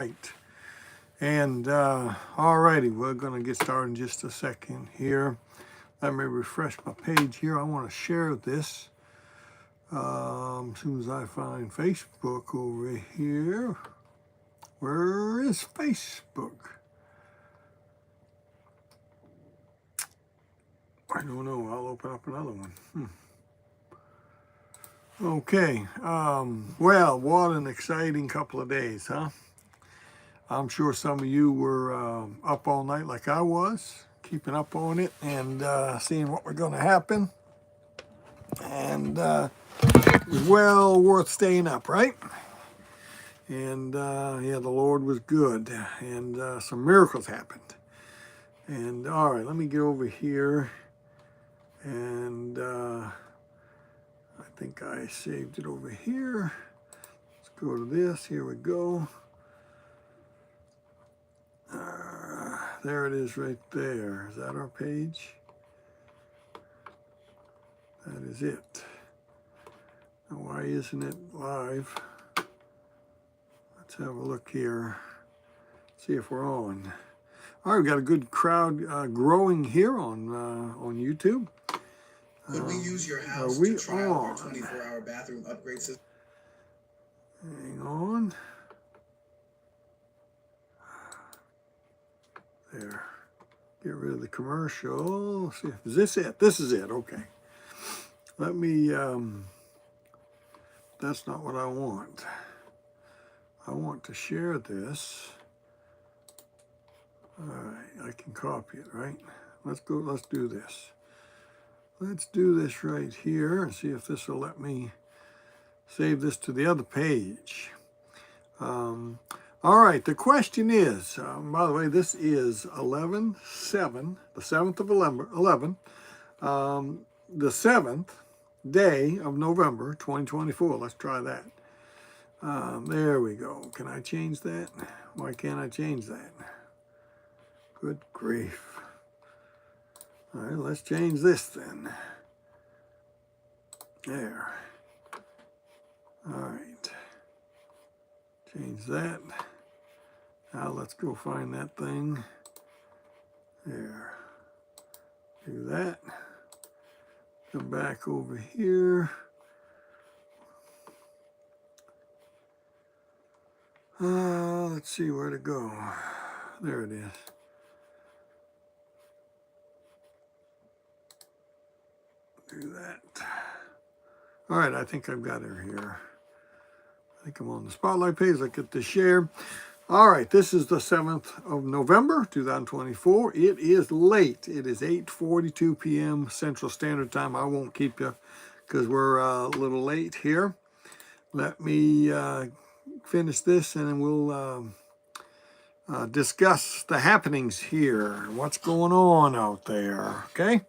Right. And alrighty, we're going to get started in just a second here. Let me refresh my page here. I want to share this as soon as I find Facebook over here. Where is Facebook? I don't know. I'll open up another one. Okay. Well, what an exciting couple of days, huh? I'm sure some of you were up all night like I was, keeping up on it and seeing what was going to happen. And it was well worth staying up, right? And yeah, the Lord was good, and some miracles happened. And all right, let me get over here, and I think I saved it over here. Let's go to this. Here we go. There it is right there. Is that our page? That is it. Now, why isn't it live? Let's have a look here. See if we're on. All right, we've got a good crowd growing here on YouTube. Could we use your house to try out our 24-hour bathroom upgrade system? Hang on. There. Get rid of the commercial. See, is this it? This is it. Okay. Let me, that's not what I want. I want to share this. All right, I can copy it, right? Let's go, let's do this. Let's do this right here and see if this will let me save this to the other page. All right, the question is, by the way, this is 11/7, the 7th of 11, the 7th day of November, 2024. Let's try that. There we go. Can I change that? Why can't I change that? Good grief. All right, let's change this then. There. All right. Change that. Now let's go find that thing. There. Do that. Come back over here. Let's see where to go. There it is. Do that. All right, I think I've got her here. I think I'm on the spotlight page. Let's get to share. All right, this is the 7th of November, 2024. It is late. It is 8:42 p.m. Central Standard Time. I won't keep you because we're a little late here. Let me finish this and then we'll discuss the happenings here. What's going on out there, okay?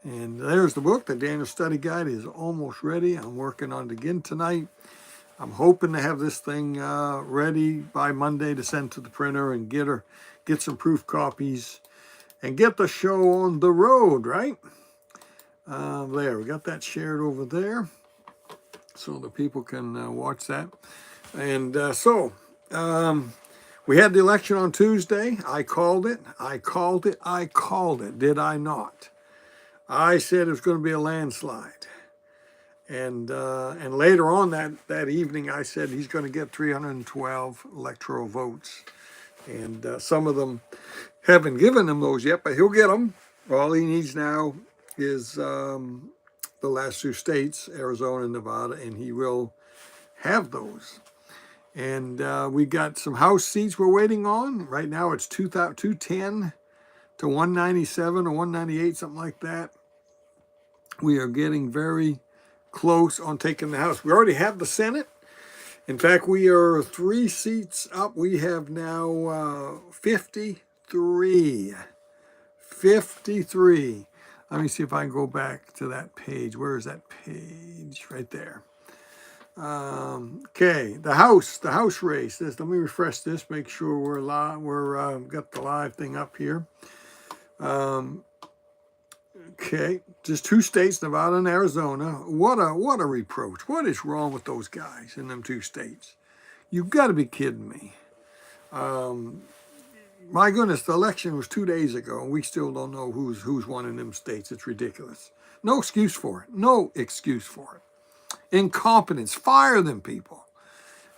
And there's the book. The Daniel Study Guide is almost ready. I'm working on it again tonight. I'm hoping to have this thing ready by Monday to send to the printer and get some proof copies and get the show on the road, right? There, we got that shared over there so the people can watch that. And we had the election on Tuesday. I called it. Did I not? I said it was going to be a landslide. And later on that evening, I said he's going to get 312 electoral votes. And some of them haven't given him those yet, but he'll get them. All he needs now is the last two states, Arizona and Nevada, and he will have those. And we got some House seats we're waiting on. Right now it's 210 to 197 or 198, something like that. We are getting very close on taking the House. We already have the Senate. In fact, we are 3 seats up. We have now 53. 53. Let me see if I can go back to that page. Where is that page? Right there. Okay, the House race. Let me refresh this. Make sure we're live. We're got the live thing up here. Okay, just 2 states, Nevada and Arizona. What a reproach. What is wrong with those guys in them 2 states? You've got to be kidding me. My goodness, the election was 2 days ago, and we still don't know who's won in them states. It's ridiculous. No excuse for it. No excuse for it. Incompetence. Fire them people,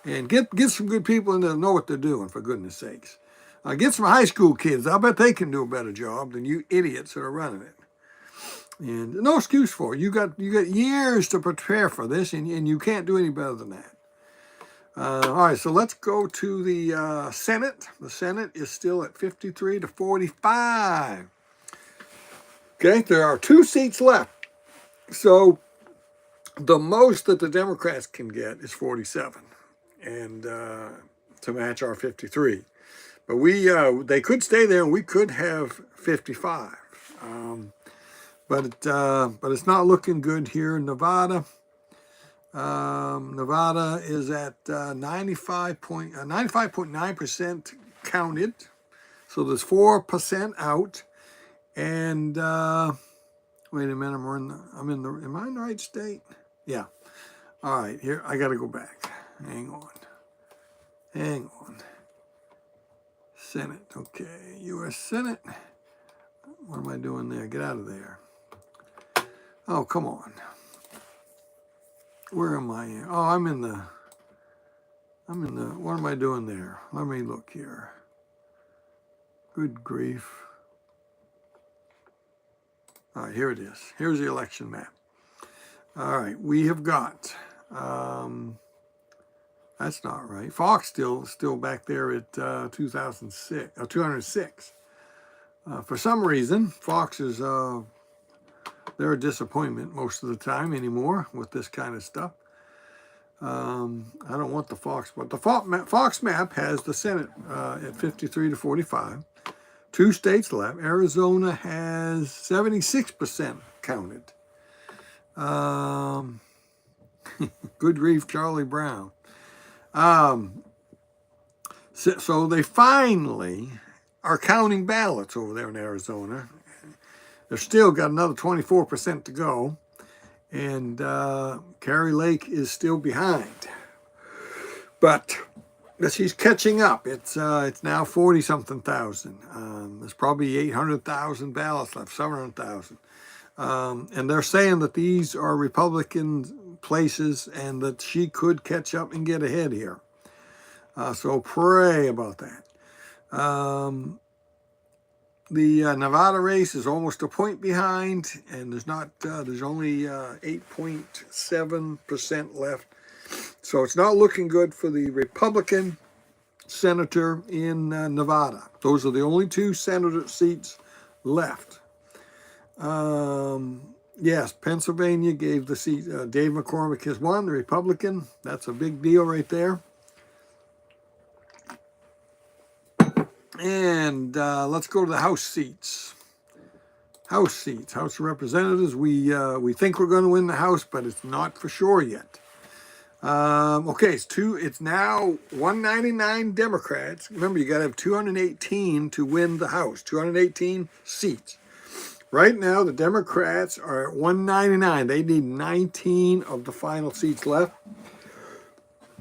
and get some good people in there that know what they're doing. For goodness sakes, get some high school kids. I bet they can do a better job than you idiots that are running it. And no excuse for it. You got years to prepare for this, and you can't do any better than that. All right, so let's go to the Senate. The Senate is still at 53 to 45. Okay, there are 2 seats left. So the most that the Democrats can get is 47, and to match our 53. But they could stay there, and we could have 55. But it's not looking good here in Nevada. Nevada is at 95.9% counted. So there's 4% out. And wait a minute, am I in the right state? Yeah. All right, here I got to go back. Hang on. Senate. Okay, U.S. Senate. What am I doing there? Get out of there. Oh, come on. Where am I? Oh, I'm in the, what am I doing there? Let me look here. Good grief. All right, here it is. Here's the election map. All right, we have got, that's not right. Fox still back there at 206. For some reason, Fox is, they're a disappointment most of the time anymore with this kind of stuff. I don't want the Fox, but the Fox map has the Senate at 53 to 45. 2 states left. Arizona has 76% counted. Good grief, Charlie Brown. So they finally are counting ballots over there in Arizona. They've still got another 24% to go. And Kari Lake is still behind. But she's catching up. It's now 40-something thousand. There's probably 800,000 ballots left, 700,000. And they're saying that these are Republican places and that she could catch up and get ahead here. So pray about that. The Nevada race is almost a point behind, and there's only 8.7% left. So it's not looking good for the Republican senator in Nevada. Those are the only 2 senator seats left. Yes, Pennsylvania gave the seat. Dave McCormick has won, the Republican. That's a big deal right there. And let's go to the House seats. House of Representatives. We think we're going to win the House, but it's not for sure yet. Okay, it's now 199 Democrats. Remember, you got to have 218 to win the House. 218 seats. Right now, the Democrats are at 199. They need 19 of the final seats left.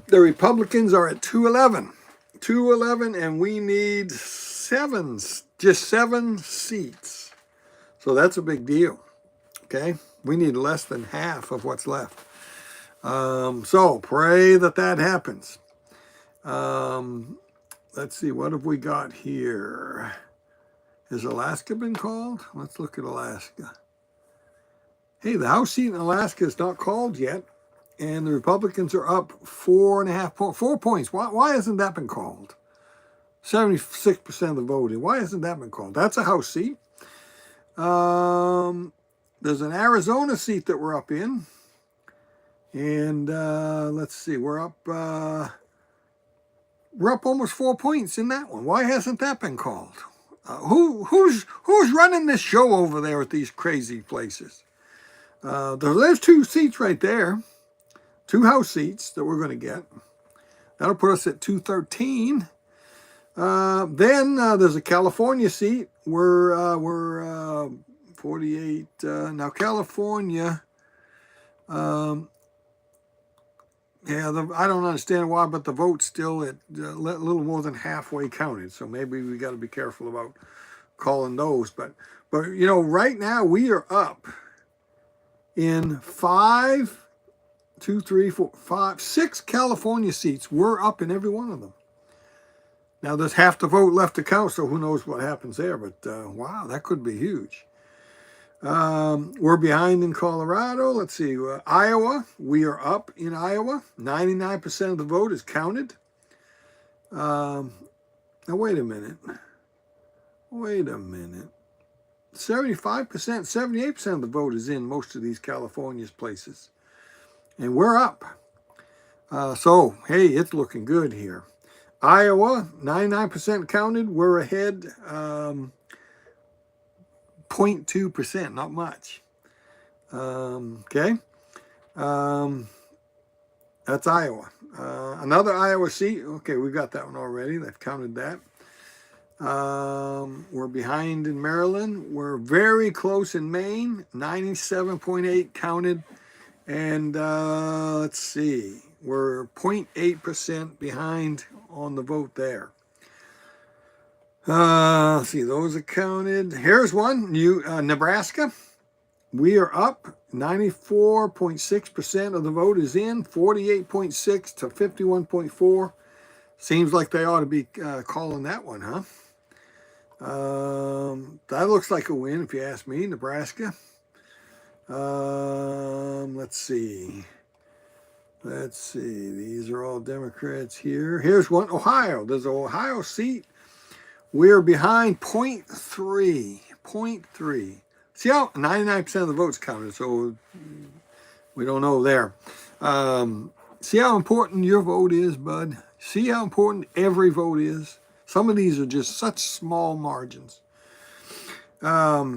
The Republicans are at 211. 211, and we need just 7 seats. So that's a big deal. Okay, we need less than half of what's left. So pray that happens. Let's see, what have we got here? Has Alaska been called? Let's look at Alaska. Hey, the House seat in Alaska is not called yet, and the Republicans are up 4 points. Why hasn't that been called? 76% of the voting. Why hasn't that been called? That's a House seat. There's an Arizona seat that we're up in. And let's see, we're up almost 4 points in that one. Why hasn't that been called? Who's running this show over there at these crazy places? There's 2 seats right there, 2 House seats that we're going to get. That'll put us at 213. Then there's a California seat. We're 48 now. California. Yeah, I don't understand why, but the vote's still at a little more than halfway counted. So maybe we got to be careful about calling those. But you know, right now we are up in 6 California seats. We're up in every one of them. Now there's half the vote left to count, so who knows what happens there? But wow, that could be huge. We're behind in Colorado. Let's see, Iowa. We are up in Iowa. 99% of the vote is counted. Now wait a minute. Wait a minute. 75%, 78% of the vote is in most of these California's places, and we're up. So hey, it's looking good here. Iowa, 99% counted. We're ahead 0.2%, not much. Okay. That's Iowa. Another Iowa seat. Okay, we got that one already. They've counted that. We're behind in Maryland. We're very close in Maine. 97.8 counted. And let's see. We're 0.8% behind on the vote there. Let's see, those are counted. Here's one, Nebraska. We are up. 94.6% of the vote is in. 48.6 to 51.4. Seems like they ought to be calling that one, huh? That looks like a win, if you ask me, Nebraska. Let's see. These are all Democrats here. Here's one, Ohio. There's an Ohio seat. We're behind 0.3. 0.3. See how 99% of the votes counted, so we don't know there. See how important your vote is, bud? See how important every vote is? Some of these are just such small margins. All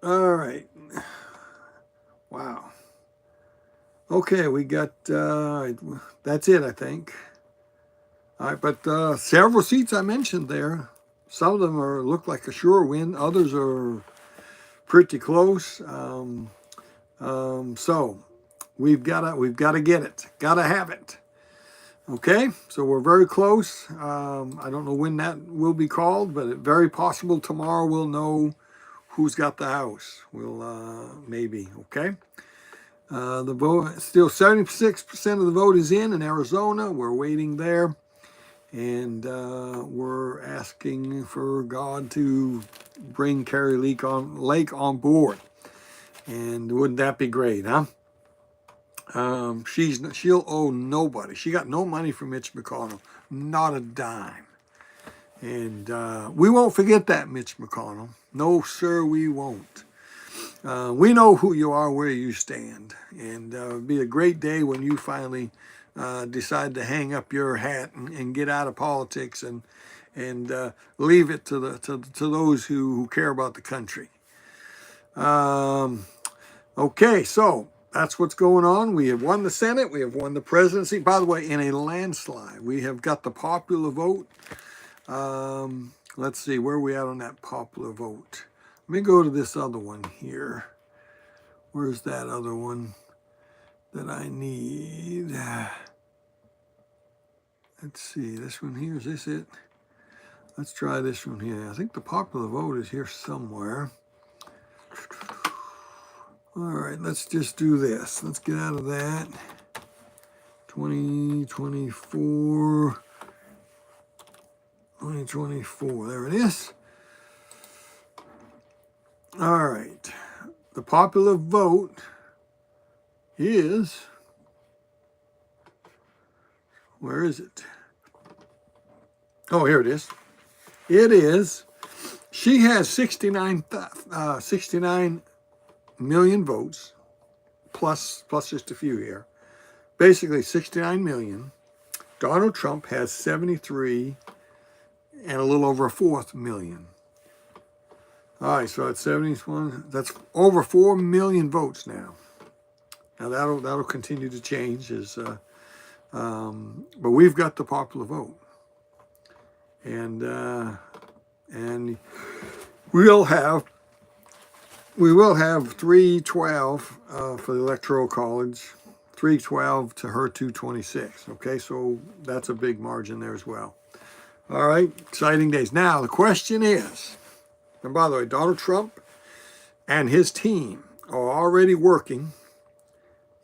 right. Wow. Okay, we got, that's it, I think. All right, but several seats I mentioned there. Some of them look like a sure win. Others are pretty close. So we've got to get it. Got to have it. Okay, so we're very close. I don't know when that will be called, but it's very possible tomorrow we'll know who's got the House. We'll maybe. Okay. The vote still 76% of the vote is in Arizona. We're waiting there, and we're asking for God to bring Kari Lake on board. And wouldn't that be great, huh? She'll owe nobody. She got no money from Mitch McConnell, not a dime. And we won't forget that, Mitch McConnell. No, sir, we won't. We know who you are, where you stand, and it'll be a great day when you finally decide to hang up your hat and get out of politics and leave it to those who care about the country. Okay, so that's what's going on. We have won the Senate. We have won the presidency. By the way, in a landslide. We have got the popular vote. Let's see, where are we at on that popular vote? Let me go to this other one here. Where's that other one that I need? Let's see, this one here, is this it? Let's try this one here. I think the popular vote is here somewhere. All right, let's just do this. Let's get out of that. 2024. 2024, there it is. All right, the popular vote is, where is it? Oh, here it is. It is, she has 69 million votes, plus just a few here. Basically 69 million. Donald Trump has 73 and a little over a fourth million. All right, so that's 71. That's over 4 million votes now. Now that'll continue to change but we've got the popular vote, and we will have 312 for the Electoral College, 312 to her 226. Okay, so that's a big margin there as well. All right, exciting days. Now, the question is, and by the way, Donald Trump and his team are already working.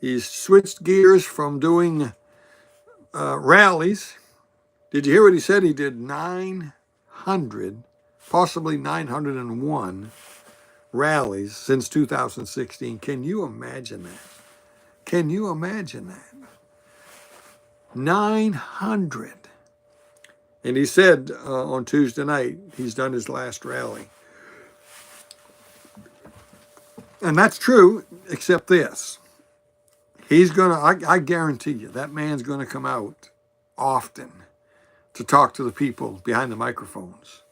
He's switched gears from doing rallies. Did you hear what he said? He did 900, possibly 901 rallies since 2016. Can you imagine that? Can you imagine that? 900. And he said on Tuesday night, he's done his last rally. And that's true, except this. He's going to, I guarantee you, that man's going to come out often to talk to the people behind the microphones.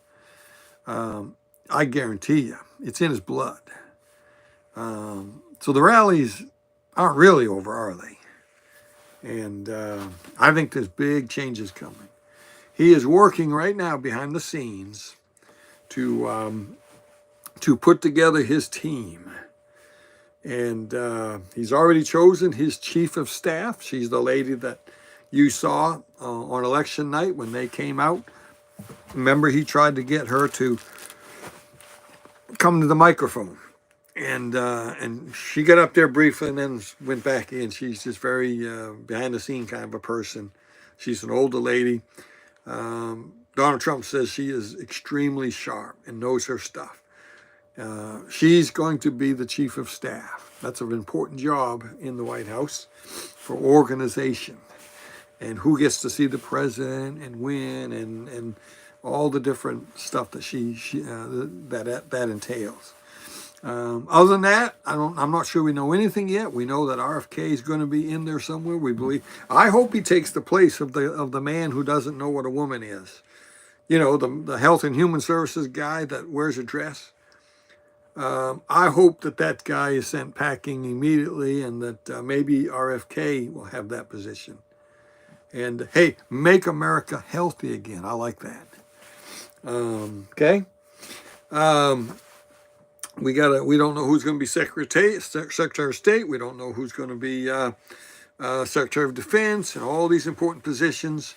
I guarantee you, it's in his blood. So the rallies aren't really over, are they? And I think there's big changes coming. He is working right now behind the scenes to put together his team. And he's already chosen his chief of staff. She's the lady that you saw on election night when they came out. Remember, he tried to get her to come to the microphone. And she got up there briefly and then went back in. She's just very behind the scene kind of a person. She's an older lady. Donald Trump says she is extremely sharp and knows her stuff. She's going to be the chief of staff. That's an important job in the White House for organization and who gets to see the president and when and all the different stuff that that entails. Other than that, I'm not sure we know anything yet. We know that RFK is going to be in there somewhere. We believe. I hope he takes the place of the man who doesn't know what a woman is. You know, the Health and Human Services guy that wears a dress. I hope that guy is sent packing immediately, and that maybe RFK will have that position. And hey, make America healthy again. I like that. Okay. We don't know who's going to be Secretary of State. We don't know who's going to be Secretary of Defense and all these important positions.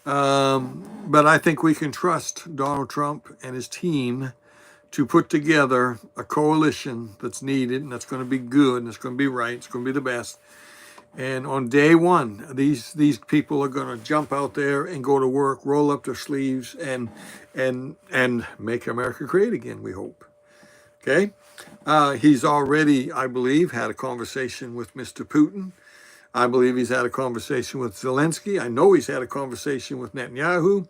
But I think we can trust Donald Trump and his team to put together a coalition that's needed and that's going to be good and it's going to be right. It's going to be the best. And on day one, these people are going to jump out there and go to work, roll up their sleeves, and make America great again. We hope. Okay, he's already, I believe, had a conversation with Mr. Putin. I believe he's had a conversation with Zelensky. I know he's had a conversation with Netanyahu.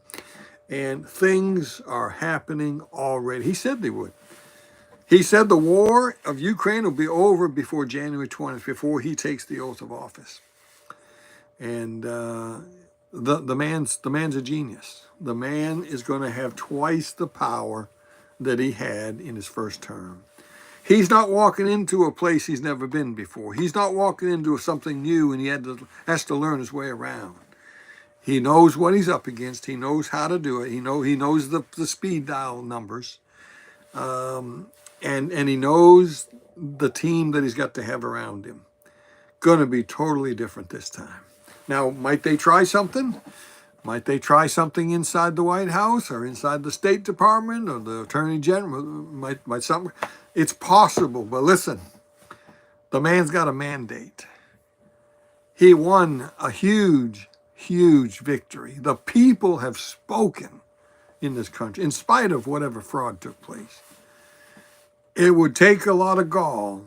And things are happening already. He said they would. He said the war of Ukraine will be over before January 20th, before he takes the oath of office. And the man's a genius. The man is going to have twice the power that he had in his first term. He's not walking into a place he's never been before. He's not walking into something new and he has to learn his way around. He knows what he's up against. He knows how to do it. He knows the speed dial numbers. And he knows the team that he's got to have around him. Going to be totally different this time. Now, might they try something? Might they try something inside the White House or inside the State Department or the Attorney General? Might something? It's possible, but listen, the man's got a mandate. He won a huge victory. The people have spoken in this country, in spite of whatever fraud took place. It would take a lot of gall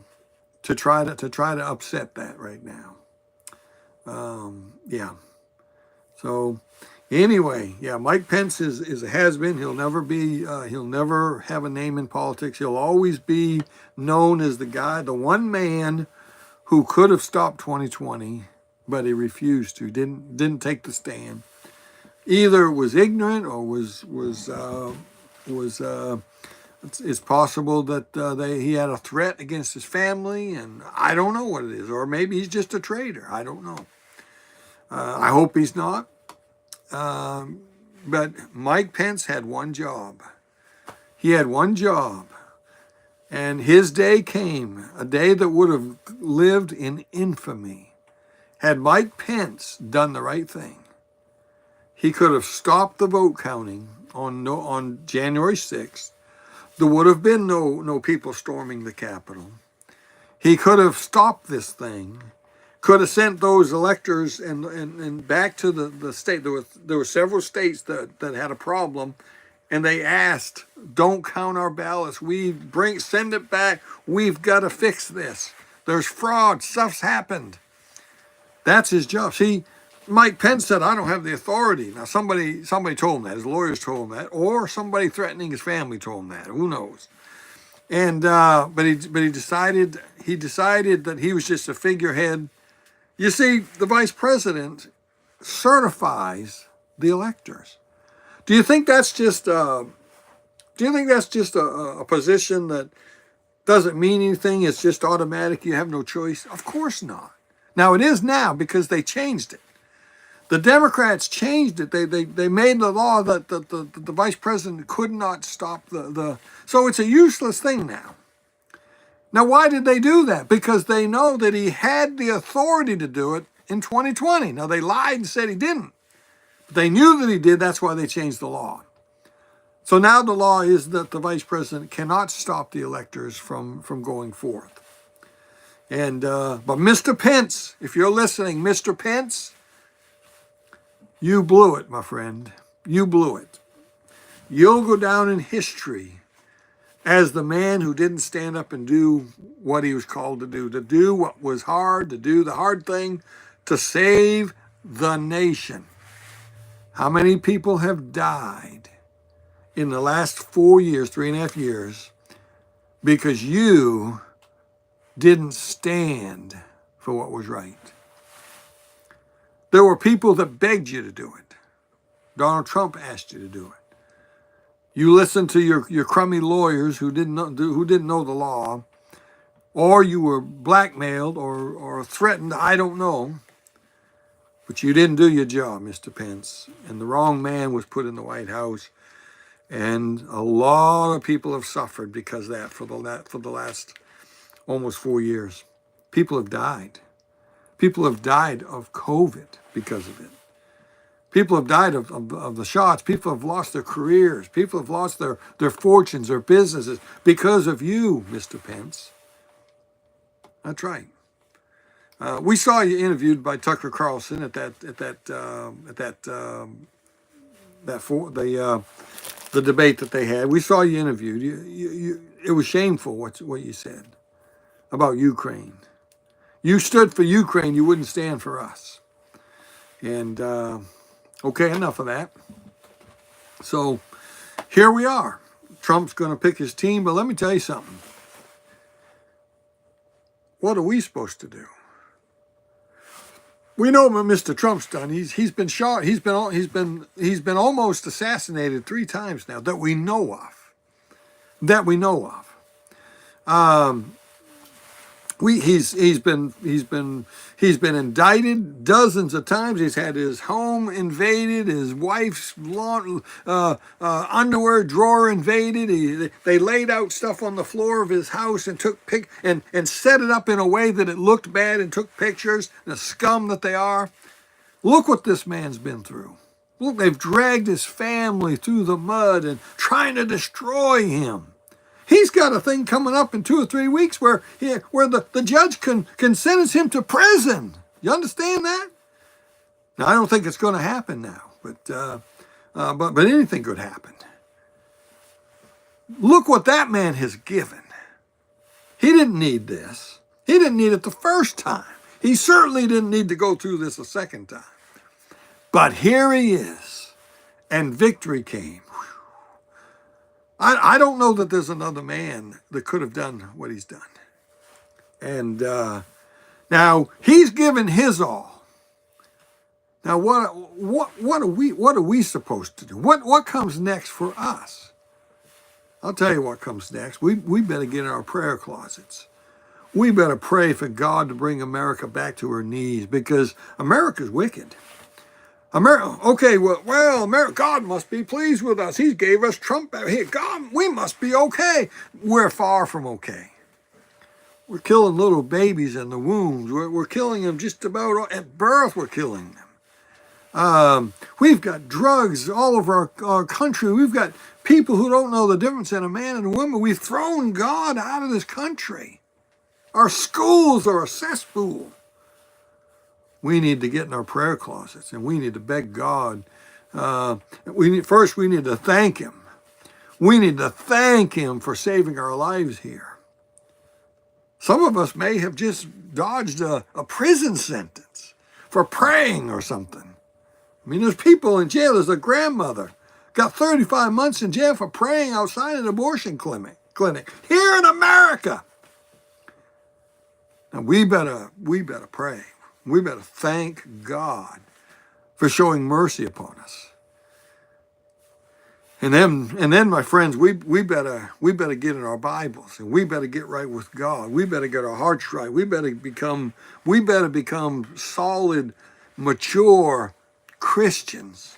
to try to upset that right now. Yeah. So anyway, yeah, Mike Pence is a has-been. He'll never have a name in politics. He'll always be known as the one man who could have stopped 2020, but he refused to. Didn't take the stand. Either was ignorant or it's possible that he had a threat against his family, and I don't know what it is. Or maybe he's just a traitor. I don't know. I hope he's not. But Mike Pence had one job. He had one job. And his day came, a day that would have lived in infamy had Mike Pence done the right thing, he could have stopped the vote counting on January 6th. There would have been no people storming the Capitol. He could have stopped this thing, could have sent those electors and back to the state. There were several states that had a problem, and they asked, don't count our ballots. Send it back. We've got to fix this. There's fraud. Stuff's happened. That's his job. See, Mike Pence said, I don't have the authority. Now, somebody told him that. His lawyers told him that. Or somebody threatening his family told him that. Who knows? And but he decided that he was just a figurehead. You see, the vice president certifies the electors. Do you think that's just a position that doesn't mean anything? It's just automatic. You have no choice. Of course not. Now it is now because they changed it. The Democrats changed it. They made the law that the vice president could not stop the. So it's a useless thing now. Now, why did they do that? Because they know that he had the authority to do it in 2020. Now, they lied and said he didn't. But they knew that he did. That's why they changed the law. So now the law is that the vice president cannot stop the electors from going forth. And but Mr. Pence, if you're listening, Mr. Pence, you blew it, my friend. You blew it. You'll go down in history as the man who didn't stand up and do what he was called to do what was hard, to do the hard thing, to save the nation. How many people have died in the last 4 years, 3.5 years, because you didn't stand for what was right? There were people that begged you to do it. Donald Trump asked you to do it. You listened to your crummy lawyers who didn't know the law, or you were blackmailed or threatened, I don't know. But you didn't do your job, Mr. Pence. And the wrong man was put in the White House. And a lot of people have suffered because of that for the last almost 4 years. People have died. People have died of COVID because of it. People have died of the shots. People have lost their careers. People have lost their fortunes, their businesses because of you, Mr. Pence. That's right. We saw you interviewed by Tucker Carlson at the debate that they had. We saw you interviewed. It was shameful what you said about Ukraine. You stood for Ukraine. You wouldn't stand for us. And okay, enough of that. So here we are. Trump's going to pick his team, but let me tell you something. What are we supposed to do? We know what Mr. Trump's done. He's been shot. He's been almost assassinated 3 times now that we know of. That we know of. He's been indicted dozens of times. He's had his home invaded, his wife's underwear drawer invaded. They laid out stuff on the floor of his house and and set it up in a way that it looked bad and took pictures. The scum that they are. Look what this man's been through. Look, they've dragged his family through the mud and trying to destroy him. He's got a thing coming up in 2 or 3 weeks where the judge can sentence him to prison. You understand that? Now, I don't think it's going to happen now, but anything could happen. Look what that man has given. He didn't need this. He didn't need it the first time. He certainly didn't need to go through this a second time. But here he is, and victory came. I don't know that there's another man that could have done what he's done. And now he's given his all. Now what are we supposed to do? What comes next for us? I'll tell you what comes next. We better get in our prayer closets. We better pray for God to bring America back to her knees because America's wicked. America, God must be pleased with us. He gave us Trump back here. God, we must be okay. We're far from okay. We're killing little babies in the wombs. We're killing them just about at birth. We're killing them. We've got drugs all over our country. We've got people who don't know the difference in a man and a woman. We've thrown God out of this country. Our schools are a cesspool. We need to get in our prayer closets and we need to beg God. We need to thank Him. We need to thank Him for saving our lives here. Some of us may have just dodged a prison sentence for praying or something. I mean, there's people in jail. There's a grandmother got 35 months in jail for praying outside an abortion clinic here in America. Now we better pray. We better thank God for showing mercy upon us. And then, my friends, we better get in our Bibles and we better get right with God. We better get our hearts right. We better become solid, mature Christians.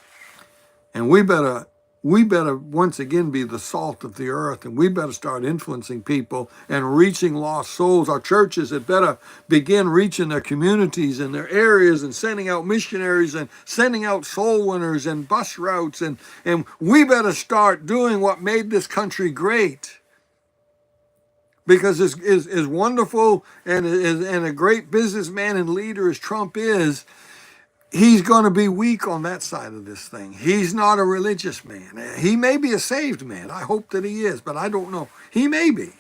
And we better once again be the salt of the earth, and we better start influencing people and reaching lost souls. Our churches had better begin reaching their communities and their areas and sending out missionaries and sending out soul winners and bus routes, and we better start doing what made this country great. Because as wonderful and a great businessman and leader as Trump is, he's going to be weak on that side of this thing. He's not a religious man. He may be a saved man. I hope that he is, but I don't know. He may be.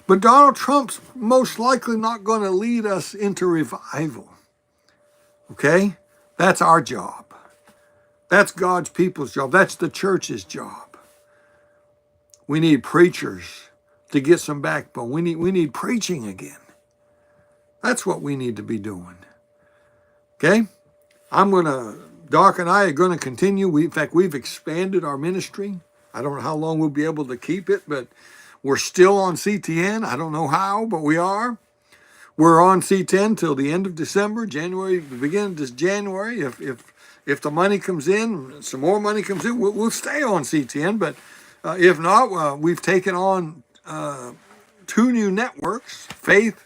But Donald Trump's most likely not going to lead us into revival. Okay? That's our job. That's God's people's job. That's the church's job. We need preachers to get some backbone. We need preaching again. That's what we need to be doing. Okay? Doc and I are going to continue. In fact, we've expanded our ministry. I don't know how long we'll be able to keep it, but we're still on CTN. I don't know how, but we are. We're on C10 till the end of December, the beginning of this January. If the money comes in, some more money comes in, we'll stay on CTN. But if not, we've taken on 2 new networks, Faith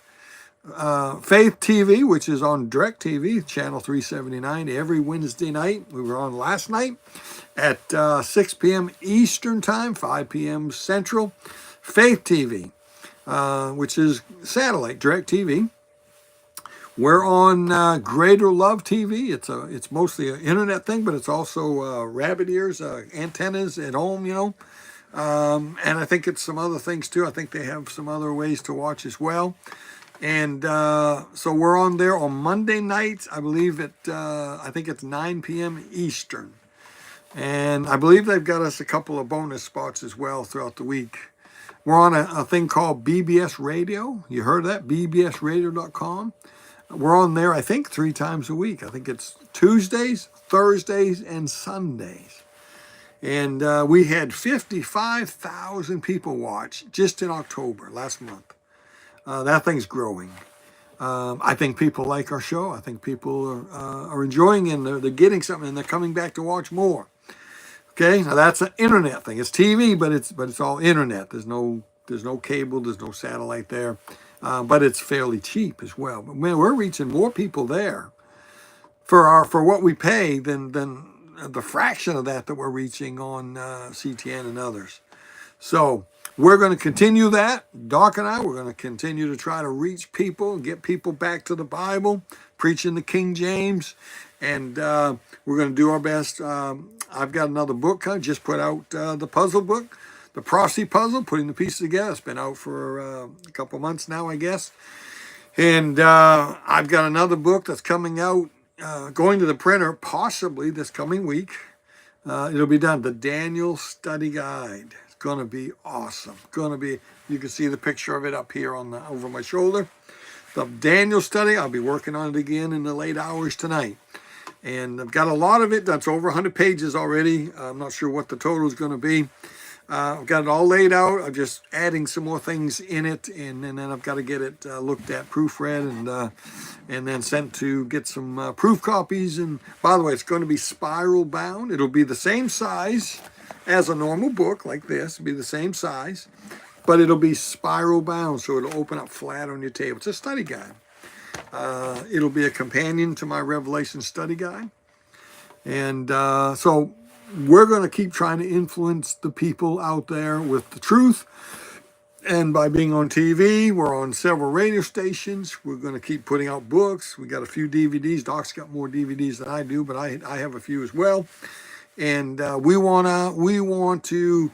TV, which is on Direct TV, channel 379, every Wednesday night. We were on last night at 6 p.m. Eastern Time, 5 p.m. Central. Faith TV, which is satellite, Direct TV. We're on Greater Love TV. It's mostly an internet thing, but it's also rabbit ears, antennas at home, and I think it's some other things too. I think they have some other ways to watch as well. And so we're on there on Monday nights. I believe I think it's 9 p.m. Eastern. And I believe they've got us a couple of bonus spots as well throughout the week. We're on a thing called BBS Radio. You heard of that? bbsradio.com. We're on there, I think, 3 times a week. I think it's Tuesdays, Thursdays, and Sundays. And we had 55,000 people watch just in October, last month. That thing's growing. I think people like our show. I think people are enjoying it, and they're getting something, and they're coming back to watch more. Okay, now that's an internet thing. It's TV, but it's all internet. There's no cable, there's no satellite there, but it's fairly cheap as well. But man, we're reaching more people there for what we pay than the fraction of that we're reaching on CTN and others. So we're going to continue that. Doc and I, we're going to continue to try to reach people and get people back to the Bible, preaching the King James, and we're going to do our best. I've got another book. I just put out the puzzle book, the Prosy Puzzle, putting the pieces together. It's been out for a couple months now, I guess. And I've got another book that's coming out, going to the printer possibly this coming week. It'll be done, the Daniel Study Guide. Going to be awesome. You can see the picture of it up here over my shoulder. The Daniel study, I'll be working on it again in the late hours tonight. And I've got a lot of it. That's over 100 pages already. I'm not sure what the total is going to be. I've got it all laid out. I'm just adding some more things in it. And then I've got to get it looked at, proofread, and then sent to get some proof copies. And by the way, it's going to be spiral bound. It'll be the same size as a normal book like this. It'll be the same size. but it'll be spiral bound, so it'll open up flat on your table. It's a study guide. It'll be a companion to my Revelation study guide. And so we're going to keep trying to influence the people out there with the truth. And by being on TV, we're on several radio stations. We're going to keep putting out books. We got a few DVDs. Doc's got more DVDs than I do, but I have a few as well. And we want to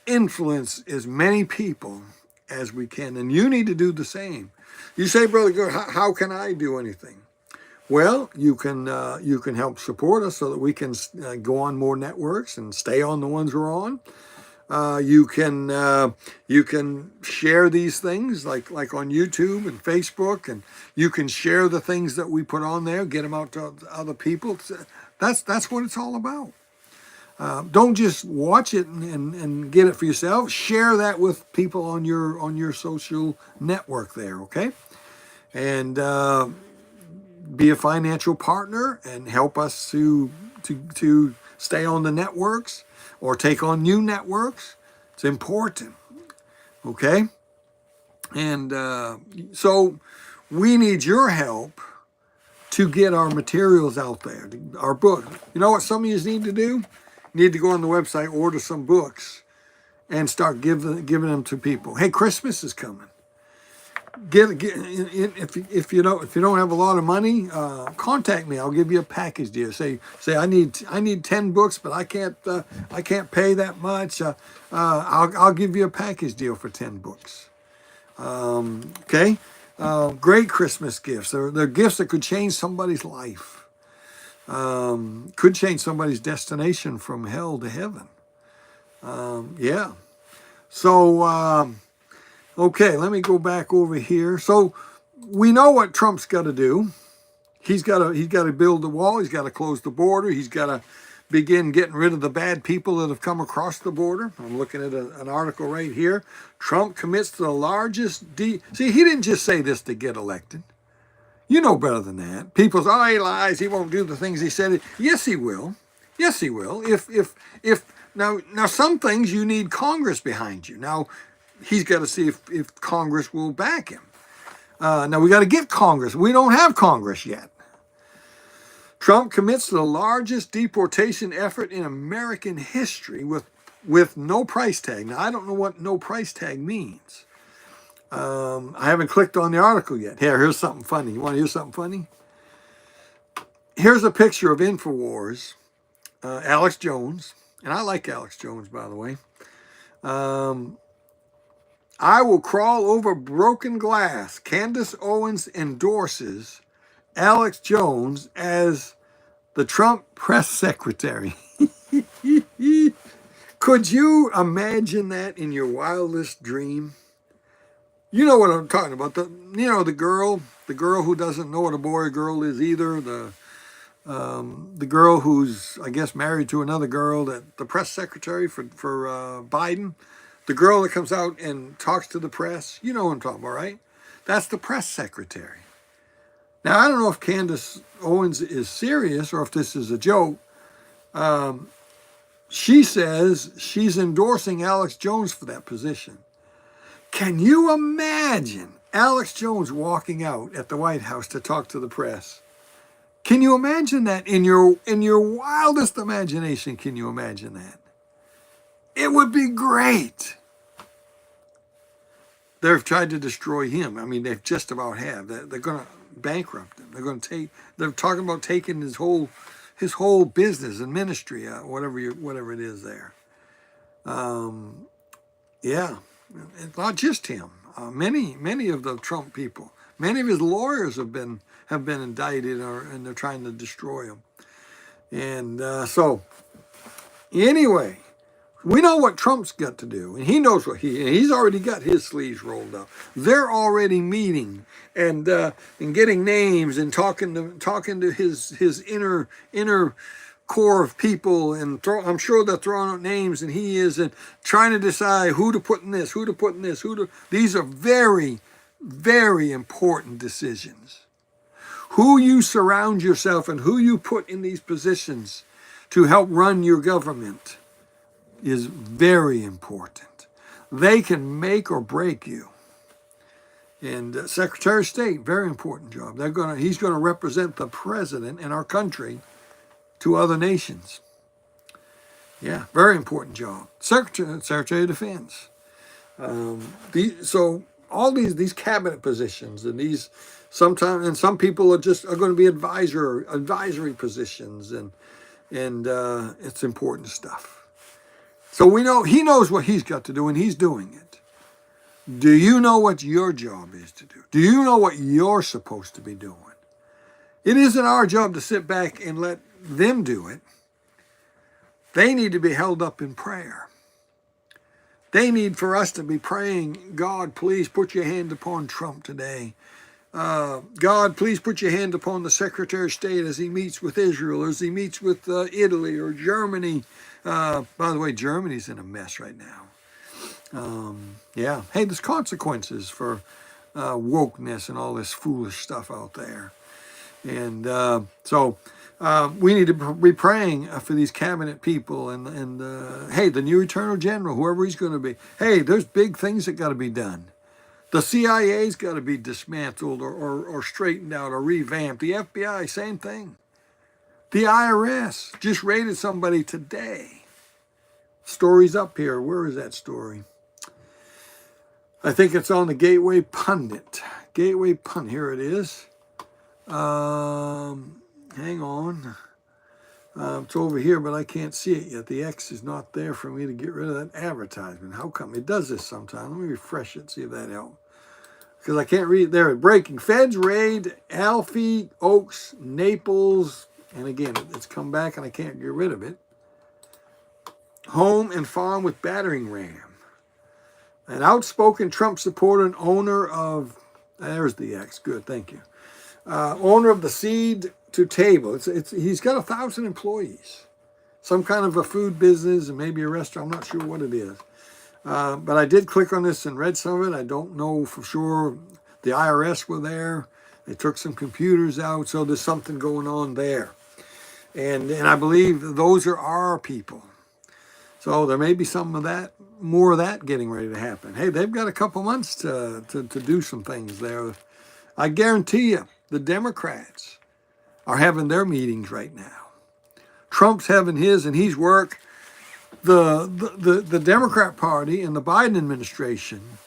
influence as many people as we can. And you need to do the same. You say, Brother Good, how can I do anything? Well, you can help support us so that we can go on more networks and stay on the ones we're on. You can share these things like on YouTube and Facebook, and you can share the things that we put on there, get them out to other people. That's what it's all about. Don't just watch it and get it for yourself. Share that with people on your social network there, okay? And be a financial partner and help us to stay on the networks or take on new networks. It's important, okay? And so we need your help to get our materials out there, our book. You know what some of you need to do? You need to go on the website, order some books, and start giving them to people. Hey, Christmas is coming. If you don't have a lot of money, contact me. I'll give you a package deal. Say I need 10 books, but I can't pay that much. I'll give you a package deal for 10 books. Okay, great Christmas gifts. They're gifts that could change somebody's life. Could change somebody's destination from hell to heaven. Yeah. So. Okay, let me go back over here. So we know what Trump's got to do. He's got to build the wall. He's got to close the border. He's got to begin getting rid of the bad people that have come across the border. I'm looking at an article right here. Trump commits to the largest See, he didn't just say this to get elected. You know better than that. People say, oh, he lies. He won't do the things he said. Yes, he will. Yes, he will. If now some things you need Congress behind you. Now, he's got to see if Congress will back him. Now, we got to get Congress. We don't have Congress yet. Trump commits to the largest deportation effort in American history with no price tag. Now, I don't know what no price tag means. I haven't clicked on the article yet. Here's something funny. You want to hear something funny? Here's a picture of InfoWars, Alex Jones. And I like Alex Jones, by the way. I will crawl over broken glass. Candace Owens endorses Alex Jones as the Trump press secretary. Could you imagine that in your wildest dream? You know what I'm talking about. The girl who doesn't know what a boy or girl is either. The girl who's, I guess, married to another girl, that the press secretary for Biden. The girl that comes out and talks to the press, you know what I'm talking about, right? That's the press secretary. Now, I don't know if Candace Owens is serious or if this is a joke. She says she's endorsing Alex Jones for that position. Can you imagine Alex Jones walking out at the White House to talk to the press? Can you imagine that in your wildest imagination? Can you imagine that? It would be great. They've tried to destroy him. I mean, they've just about have. They're going to bankrupt him. They're talking about taking his whole business and ministry, whatever it is there. Yeah, it's not just him. Many of the Trump people, many of his lawyers have been indicted, and they're trying to destroy him. And so, anyway. We know what Trump's got to do, and he knows what he's already got his sleeves rolled up. They're already meeting and getting names and talking to his inner core of people, and I'm sure they're throwing out names, and he is trying to decide who to put in this, These are very, very important decisions. Who you surround yourself and who you put in these positions to help run your government is very important. They can make or break you. And Secretary of State, very important job. He's going to represent the president and our country to other nations. Yeah, very important job. Secretary of Defense. So all these cabinet positions and these sometimes, and some people are going to be advisory positions, and it's important stuff. So we know he knows what he's got to do, and he's doing it. Do you know what your job is to do? Do you know what you're supposed to be doing? It isn't our job to sit back and let them do it. They need to be held up in prayer. They need for us to be praying, God, please put your hand upon Trump today. God, please put your hand upon the Secretary of State as he meets with Israel, as he meets with Italy or Germany. By the way, Germany's in a mess right now. Yeah. Hey, there's consequences for wokeness and all this foolish stuff out there. And so we need to be praying for these cabinet people and hey, the new Attorney General, whoever he's going to be. Hey, there's big things that got to be done. The CIA's got to be dismantled or straightened out or revamped. The FBI, same thing. The IRS just raided somebody today. Story's up here. Where is that story? I think it's on the Gateway Pundit. Gateway Pundit. Here it is. Hang on. It's over here, but I can't see it yet. The X is not there for me to get rid of that advertisement. How come? It does this sometimes. Let me refresh it, see if that helps. Because I can't read it there. Breaking. Feds raid Alfie, Oaks, Naples. And again, it's come back and I can't get rid of it. Home and farm with battering ram. An outspoken Trump supporter and owner of... There's the X. Good, thank you. Owner of the Seed to Table. He's got 1,000 employees. Some kind of a food business and maybe a restaurant. I'm not sure what it is. But I did click on this and read some of it. I don't know for sure. The IRS were there. They took some computers out. So there's something going on there. And I believe those are our people. So there may be some of that, more of that getting ready to happen. Hey, they've got a couple months to do some things there. I guarantee you, the Democrats are having their meetings right now. Trump's having his, and he's work. The Democrat Party and the Biden administration,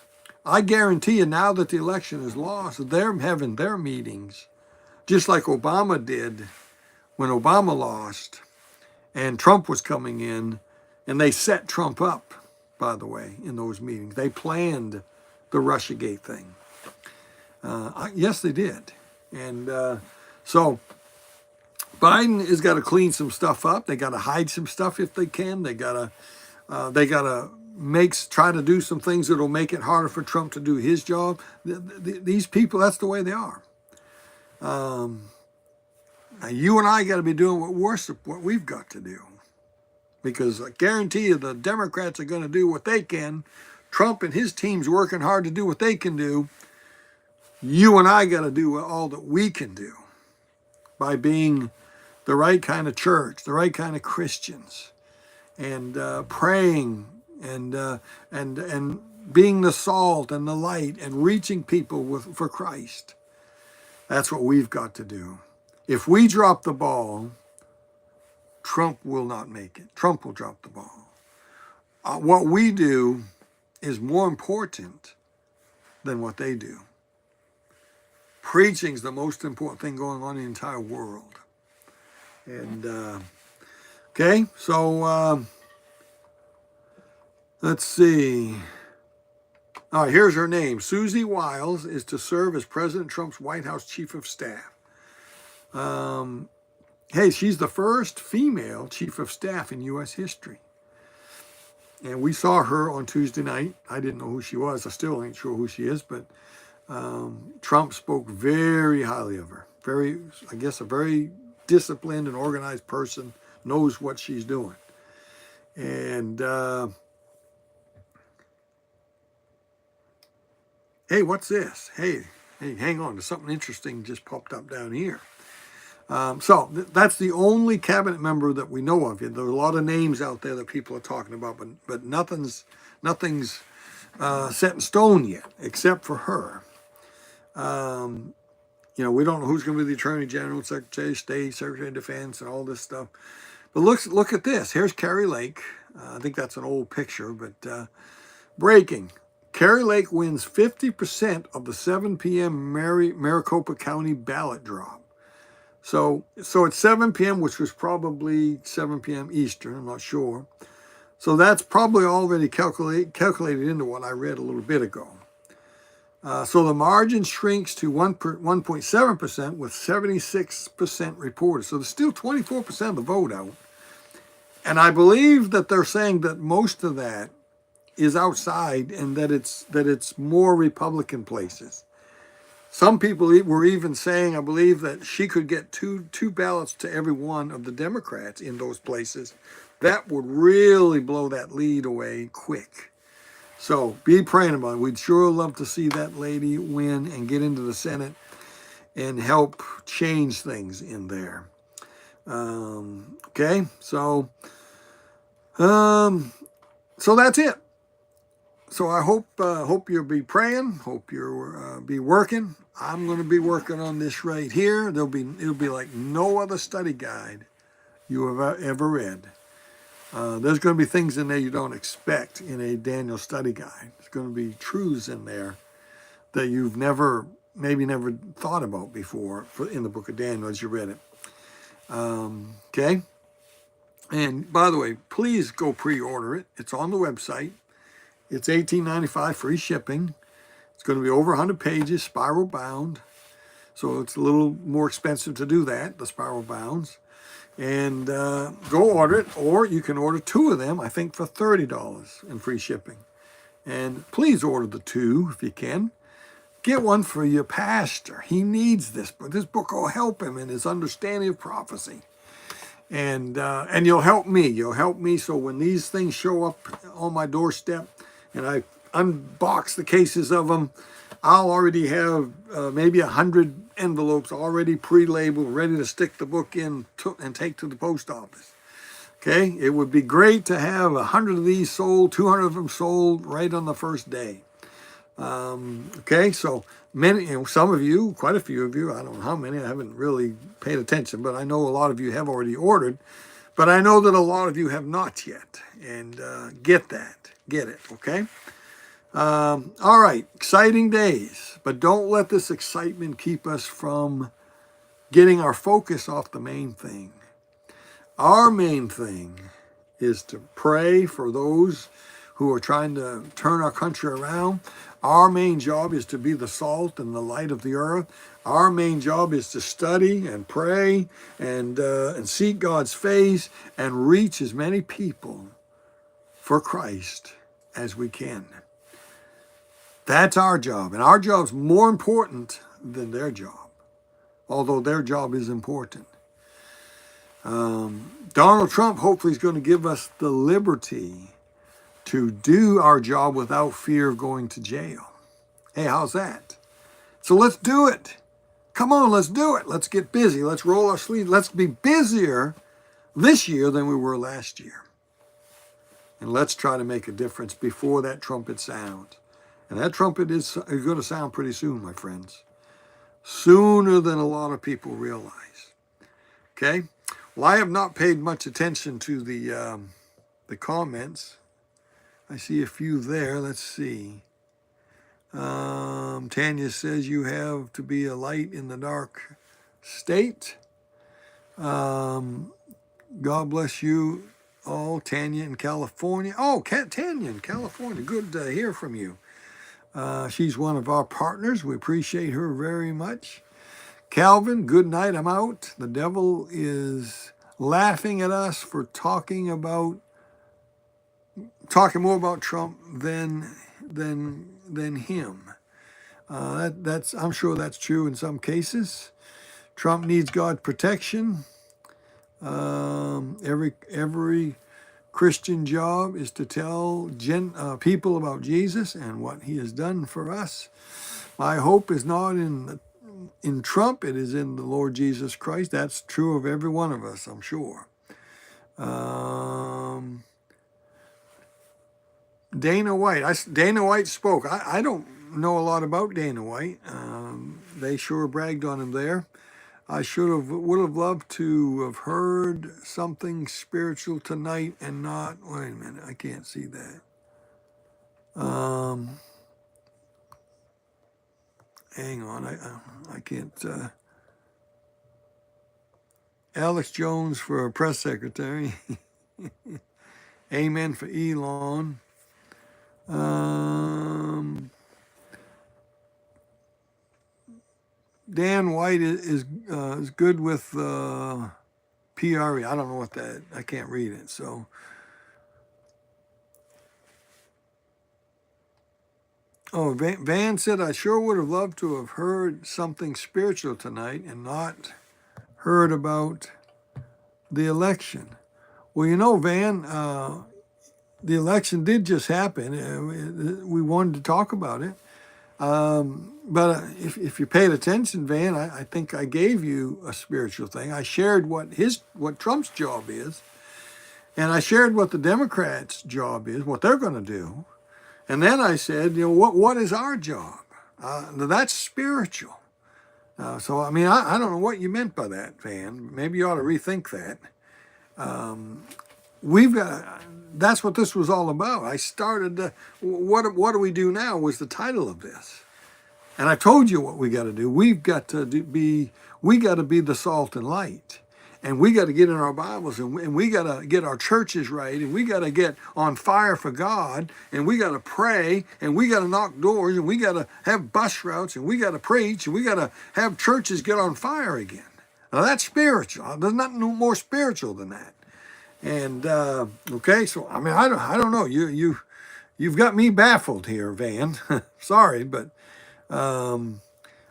I guarantee you now that the election is lost, they're having their meetings, just like Obama did when Obama lost and Trump was coming in, and they set Trump up, by the way, in those meetings. They planned the Russiagate thing. Yes, they did. And so Biden has got to clean some stuff up. They got to hide some stuff if they can. They got to try to do some things that will make it harder for Trump to do his job. These people, that's the way they are. Now you and I got to be doing what we've got to do, because I guarantee you the Democrats are going to do what they can. Trump and his team's working hard to do what they can do. You and I got to do all that we can do by being the right kind of church, the right kind of Christians, and praying and being the salt and the light and reaching people for Christ. That's what we've got to do. If we drop the ball, Trump will not make it. Trump will drop the ball. What we do is more important than what they do. Preaching is the most important thing going on in the entire world. And, okay, so let's see. All right, here's her name. Susie Wiles is to serve as President Trump's White House Chief of Staff. Hey, she's the first female Chief of Staff in U.S. history. And we saw her on Tuesday night. I didn't know who she was. I still ain't sure who she is, but Trump spoke very highly of her. I guess a very disciplined and organized person, knows what she's doing. And hey, what's this? Hey, hang on. There's something interesting just popped up down here. So that's the only cabinet member that we know of. There are a lot of names out there that people are talking about, but nothing's set in stone yet, except for her. We don't know who's going to be the Attorney General, Secretary of State, Secretary of Defense, and all this stuff. But look at this. Here's Kari Lake. I think that's an old picture, but breaking. Kari Lake wins 50% of the 7 p.m. Maricopa County ballot drop. So it's 7 p.m., which was probably 7 p.m. Eastern. I'm not sure. So that's probably already calculated into what I read a little bit ago. So the margin shrinks to 1.7% with 76% reported. So there's still 24% of the vote out. And I believe that they're saying that most of that is outside and that it's more Republican places. Some people were even saying, I believe, that she could get two ballots to every one of the Democrats in those places. That would really blow that lead away quick. So be praying about it. We'd sure love to see that lady win and get into the Senate and help change things in there. Okay, so that's it. So I hope you'll be praying. Hope you'll be working. I'm going to be working on this right here. It'll be like no other study guide you have ever read. There's going to be things in there you don't expect in a Daniel study guide. There's going to be truths in there that you've maybe never thought about before in the book of Daniel as you read it. Okay? And by the way, please go pre-order it. It's on the website. It's $18.95 free shipping. It's going to be over 100 pages, spiral bound. So it's a little more expensive to do that, the spiral bounds. And go order it, or you can order 2 of them, I think, for $30 in free shipping. And please order the 2 if you can. Get one for your pastor. He needs this book. This book will help him in his understanding of prophecy. And you'll help me. You'll help me so when these things show up on my doorstep and I unbox the cases of them, I'll already have maybe 100 envelopes already pre-labeled, ready to stick the book in and take to the post office. Okay, it would be great to have 100 of these sold, 200 of them sold right on the first day. Okay, so many, some of you, quite a few of you, I don't know how many, I haven't really paid attention, but I know a lot of you have already ordered. But I know that a lot of you have not yet, and get it, okay? All right, exciting days, but don't let this excitement keep us from getting our focus off the main thing. Our main thing is to pray for those who are trying to turn our country around. Our main job is to be the salt and the light of the earth. Our main job is to study and pray and seek God's face and reach as many people for Christ as we can. That's our job. And our job's more important than their job, although their job is important. Donald Trump hopefully is going to give us the liberty to do our job without fear of going to jail. Hey, how's that? So let's do it. Come on, let's do it. Let's get busy. Let's roll our sleeves. Let's be busier this year than we were last year. And let's try to make a difference before that trumpet sounds. And that trumpet is going to sound pretty soon, my friends. Sooner than a lot of people realize. Okay? Well, I have not paid much attention to the comments. I see a few there. Let's see. Tanya says you have to be a light in the dark state. God bless you all. Tanya in California. Oh, Tanya in California. Good to hear from you. She's one of our partners. We appreciate her very much. Calvin, good night. I'm out. The devil is laughing at us for talking more about Trump than him. I'm sure that's true in some cases. Trump needs God's protection. Every Christian job is to tell people about Jesus and what he has done for us. My hope is not in Trump, it is in the Lord Jesus Christ. That's true of every one of us, I'm sure. Dana White. Dana White spoke. I don't know a lot about Dana White. They sure bragged on him there. I would have loved to have heard something spiritual tonight and not. Wait a minute, I can't see that. Hang on, I can't. Alex Jones for press secretary. Amen for Elon. Dan White is good with PRE. I don't know what that. I can't read it. So. Oh, Van said, I sure would have loved to have heard something spiritual tonight and not heard about the election. Well, you know, Van, the election did just happen. We wanted to talk about it. But if you paid attention, Van, I think I gave you a spiritual thing. I shared what Trump's job is, and I shared what the Democrats' job is, what they're going to do. And then I said, what is our job? That's spiritual. So, I mean, I don't know what you meant by that, Van. Maybe you ought to rethink that. That's what this was all about. I started, what do we do now was the title of this. And I told you what we got to do. We got to be the salt and light. And we got to get in our Bibles, and we got to get our churches right, and we got to get on fire for God, and we got to pray, and we got to knock doors, and we got to have bus routes, and we got to preach, and we got to have churches get on fire again. Now that's spiritual. There's nothing more spiritual than that. And okay, so I mean, I don't know. You've got me baffled here, Van. Sorry, but I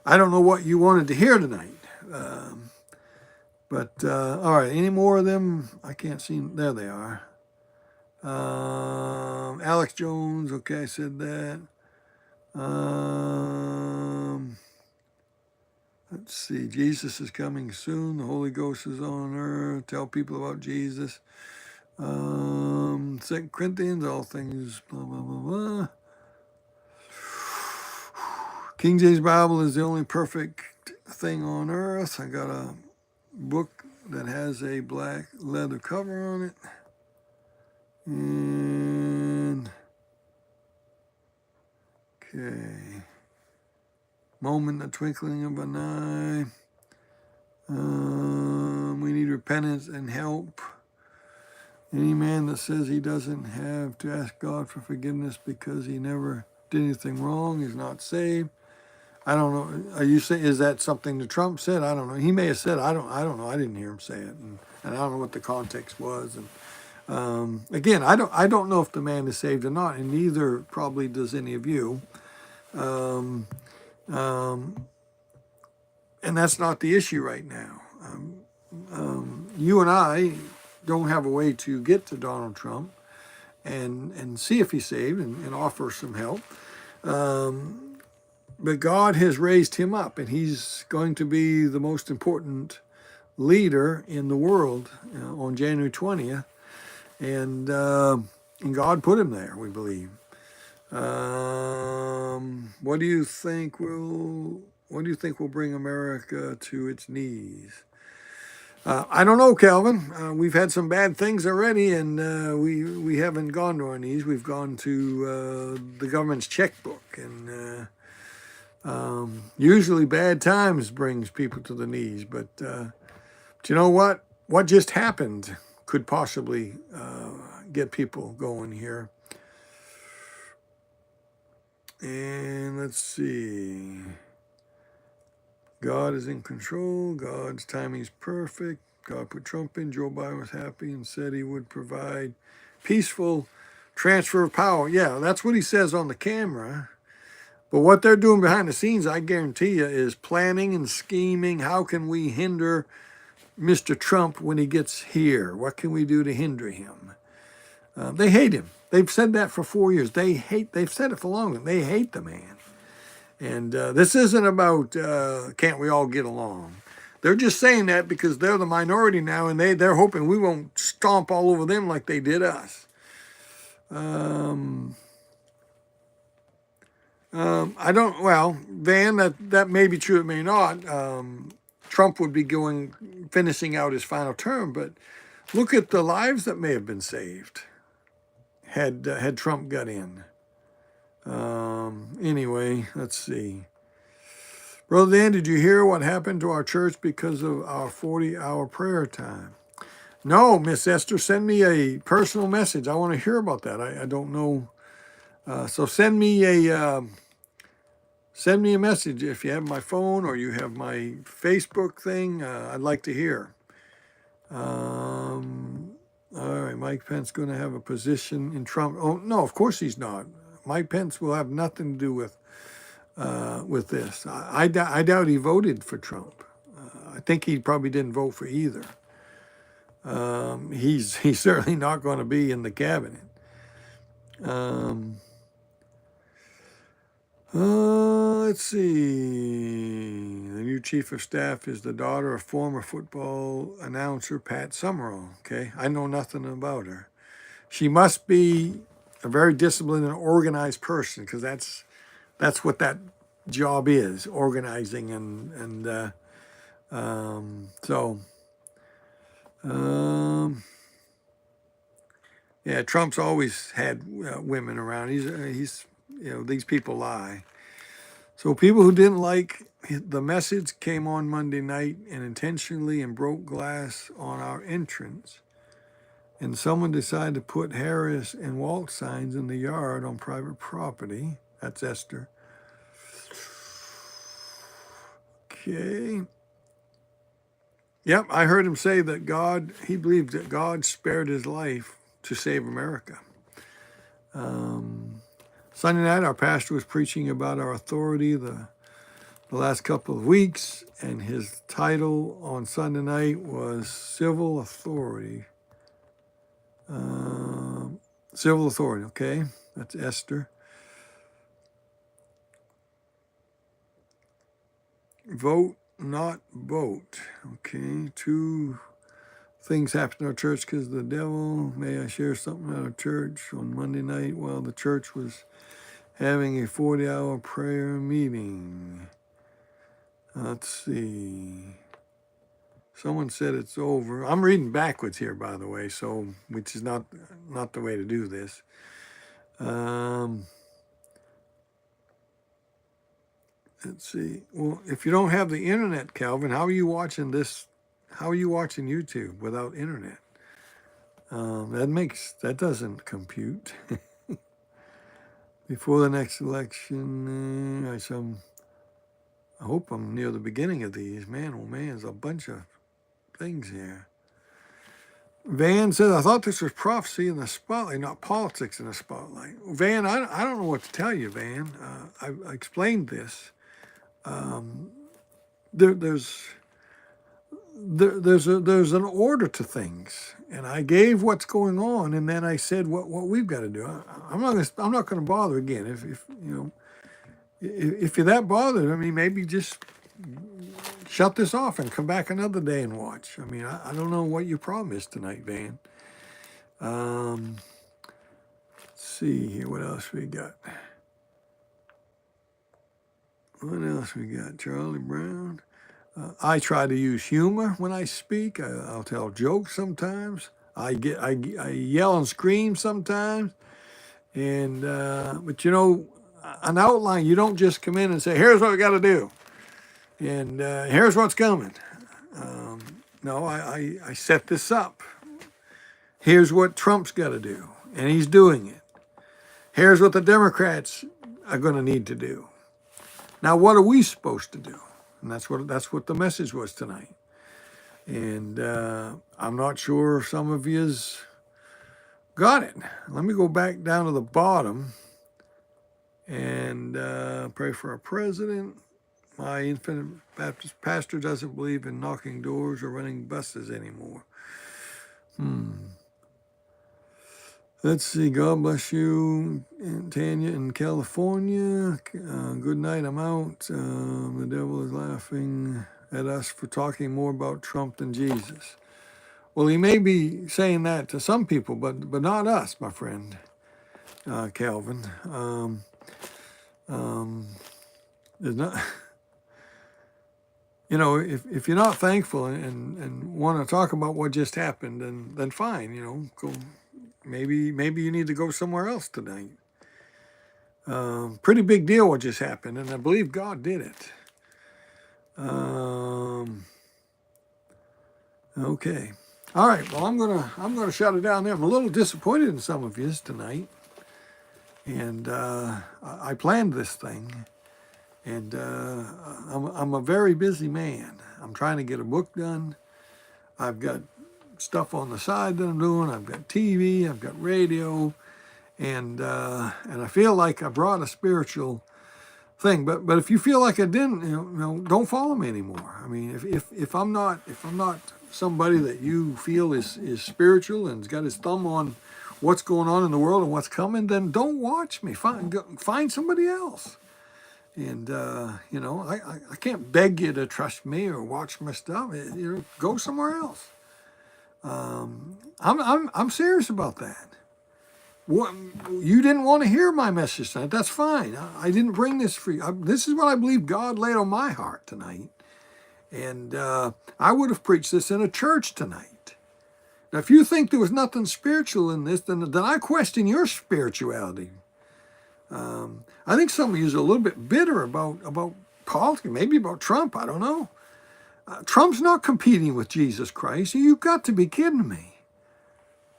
don't know what you wanted to hear tonight. But all right, any more of them? I can't see. There they are. Alex Jones. Okay, I said that. Let's see. Jesus is coming soon. The Holy Ghost is on earth. Tell people about Jesus. 2 Corinthians. All things. Blah blah blah blah. King James Bible is the only perfect thing on earth. I got a book that has a black leather cover on it, and okay, moment, the twinkling of an eye. We need repentance and help. Any man that says he doesn't have to ask God for forgiveness because he never did anything wrong is not saved. I don't know. Are you saying, is that something that Trump said? I don't know. He may have said. I don't know. I didn't hear him say it, and I don't know what the context was. And again, I don't know if the man is saved or not, and neither probably does any of you. And that's not the issue right now. You and I don't have a way to get to Donald Trump and see if he's saved and offer some help. But God has raised him up, and he's going to be the most important leader in the world on January 20th. And God put him there, we believe. What do you think will bring America to its knees? I don't know, Calvin. We've had some bad things already, and we haven't gone to our knees. We've gone to the government's checkbook, and usually bad times brings people to the knees. But you know what? What just happened could possibly get people going here. And let's see. God is in control. God's timing is perfect. God put Trump in. Joe Biden was happy and said he would provide peaceful transfer of power. Yeah, that's what he says on the camera. But what they're doing behind the scenes, I guarantee you, is planning and scheming. How can we hinder Mr. Trump when he gets here? What can we do to hinder him? They hate him. They've said that for 4 years. They've said it for long. They hate the man. And this isn't about can't we all get along. They're just saying that because they're the minority now, and they're hoping we won't stomp all over them like they did us. I don't, well, Van, that may be true, it may not. Trump would be finishing out his final term, but look at the lives that may have been saved had Trump got in. Anyway, let's see. Brother Dan, did you hear what happened to our church because of our 40-hour prayer time? No, Miss Esther, send me a personal message. I want to hear about that. I don't know. So send me a message if you have my phone or you have my Facebook thing. I'd like to hear. All right, Mike Pence going to have a position in Trump. Oh no, of course he's not. Mike Pence will have nothing to do with this. I doubt he voted for Trump. I think he probably didn't vote for either. He's certainly not going to be in the cabinet. Let's see. The new chief of staff is the daughter of former football announcer Pat Summerall. Okay, I know nothing about her. She must be a very disciplined and organized person because that's what that job is, organizing and so. Yeah, Trump's always had women around. He's these people lie. So people who didn't like the message came on Monday night and intentionally and broke glass on our entrance. And someone decided to put Harris and Walt signs in the yard on private property. That's Esther. Okay. Yep, I heard him say that he believed that God spared his life to save America. Sunday night, our pastor was preaching about our authority the last couple of weeks, and his title on Sunday night was Civil Authority. Civil Authority, okay? That's Esther. Vote, not vote. Okay, 2 things happened in our church because of the devil. May I share something out of church on Monday night while the church was having a 40-hour prayer meeting? Let's see. Someone said it's over. I'm reading backwards here, by the way, so which is not the way to do this. Let's see. Well, if you don't have the internet, Calvin, how are you watching this? How are you watching YouTube without internet? That doesn't compute. Before the next election, I hope I'm near the beginning of these. Man, oh man, there's a bunch of things here. Van says, I thought this was prophecy in the spotlight, not politics in the spotlight. Van, I don't know what to tell you, Van. I explained this. There's an order to things, and I gave what's going on, and then I said what we've got to do. I'm not going to bother again. If you're that bothered, I mean, maybe just shut this off and come back another day and watch. I mean, I don't know what your problem is tonight, Van. Let's see here, what else we got? What else we got? Charlie Brown. I try to use humor when I speak. I'll tell jokes sometimes. I yell and scream sometimes. And but an outline, you don't just come in and say, here's what we got to do. And here's what's coming. No, I set this up. Here's what Trump's got to do, and he's doing it. Here's what the Democrats are going to need to do. Now, what are we supposed to do? And that's what the message was tonight. And I'm not sure some of yous got it. Let me go back down to the bottom and pray for our president. My Infinite Baptist pastor doesn't believe in knocking doors or running buses anymore. Let's see. God bless you, Tanya in California. Good night. I'm out. The devil is laughing at us for talking more about Trump than Jesus. Well, he may be saying that to some people, but not us, my friend, Calvin. There's not, if you're not thankful and want to talk about what just happened, then fine, go. Maybe you need to go somewhere else tonight. Pretty big deal what just happened, and I believe God did it. Okay. All right. Well, I'm gonna shut it down there. I'm a little disappointed in some of you tonight, and I planned this thing, and I'm a very busy man. I'm trying to get a book done. I've got stuff on the side that I'm doing. I've got TV. I've got radio, and I feel like I brought a spiritual thing. But if you feel like I didn't, don't follow me anymore. I mean, if I'm not somebody that you feel is spiritual and has got his thumb on what's going on in the world and what's coming, then don't watch me. Find somebody else. And I can't beg you to trust me or watch my stuff. Go somewhere else. I'm serious about that. What, you didn't want to hear my message tonight. That's fine. I didn't bring this for you. This is what I believe God laid on my heart tonight. And I would have preached this in a church tonight. Now, if you think there was nothing spiritual in this, then I question your spirituality. I think some of you are a little bit bitter about politics, maybe about Trump. I don't know. Trump's not competing with Jesus Christ. You've got to be kidding me.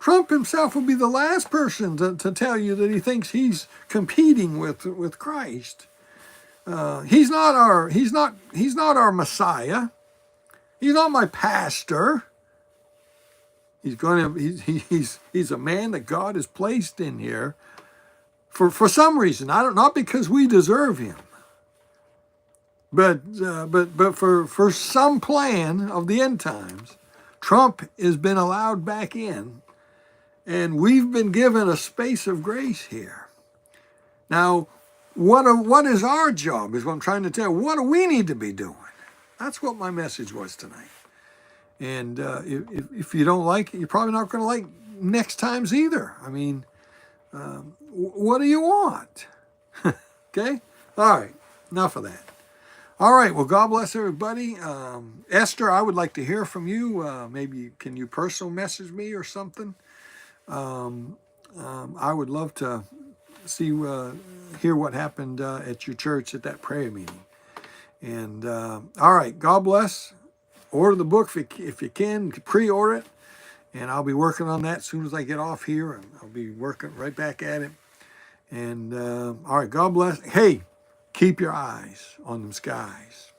Trump himself would be the last person to tell you that he thinks he's competing with Christ. He's not our Messiah. He's not my pastor. He's a man that God has placed in here for some reason. Not because we deserve him, but for some plan of the end times, Trump has been allowed back in. And we've been given a space of grace here. Now, what is our job is what I'm trying to tell you. What do we need to be doing? That's what my message was tonight. And if you don't like it, you're probably not going to like next times either. I mean, what do you want? Okay? All right. Enough of that. All right. Well, God bless everybody. Esther, I would like to hear from you. Maybe can you personal message me or something? I would love to hear what happened at your church at that prayer meeting. And all right, God bless. Order the book if you can, pre-order it, and I'll be working on that as soon as I get off here, and I'll be working right back at it. And all right, God bless. Hey, keep your eyes on them skies.